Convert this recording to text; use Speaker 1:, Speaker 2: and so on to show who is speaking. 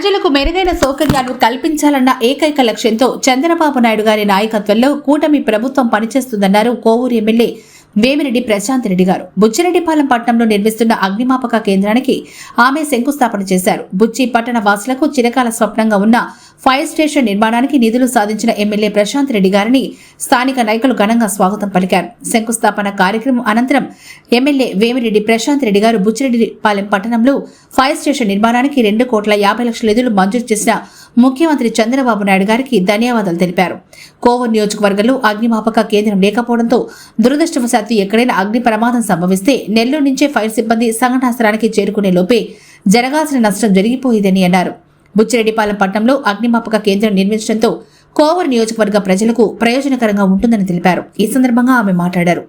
Speaker 1: ప్రజలకు మెరుగైన సౌకర్యాలు కల్పించాలన్న ఏకైక లక్ష్యంతో చంద్రబాబు నాయుడు గారి నాయకత్వంలో కూటమి ప్రభుత్వం పనిచేస్తుందన్నారు కోవూరు ఎమ్మెల్యే వేమిరెడ్డి ప్రశాంత్ రెడ్డి గారు. బుచ్చిరెడ్డిపాలెం పట్టణంలో నిర్మిస్తున్న అగ్నిమాపక కేంద్రానికి ఆమె శంకుస్థాపన చేశారు. బుచ్చి పట్టణ వాసులకు చిరకాల స్వప్నంగా ఉన్న ఫైర్ స్టేషన్ నిర్మాణానికి నిధులు సాధించిన ఎమ్మెల్యే ప్రశాంత్ రెడ్డి గారిని స్థానిక నాయకులు ఘనంగా స్వాగతం పలికారు. శంకుస్థాపన కార్యక్రమం అనంతరం ఎమ్మెల్యే వేమిరెడ్డి ప్రశాంత్ రెడ్డి గారు బుచ్చిరెడ్డిపాలెం పట్టణంలో ఫైర్ స్టేషన్ నిర్మాణానికి 2,50,00,000 నిధులు మంజూరు చేసిన ముఖ్యమంత్రి చంద్రబాబు నాయుడు గారికి ధన్యవాదాలు తెలిపారు. కోవూరు నియోజకవర్గంలో అగ్నిమాపక కేంద్రం లేకపోవడంతో దురదృష్టవశాత్తు ఎక్కడైనా అగ్ని ప్రమాదం సంభవిస్తే నెల్లూరు నుంచే ఫైర్ సిబ్బంది సంఘటనాస్థలానికి చేరుకునే లోపే జరగాల్సిన నష్టం జరిగిపోయేదని అన్నారు. బుచ్చిరెడ్డిపాలెం పట్టణంలో అగ్నిమాపక కేంద్రం నిర్మించడంతో కోవూరు నియోజకవర్గ ప్రజలకు ప్రయోజనకరంగా ఉంటుందని తెలిపారు. ఈ సందర్భంగా ఆమె మాట్లాడారు.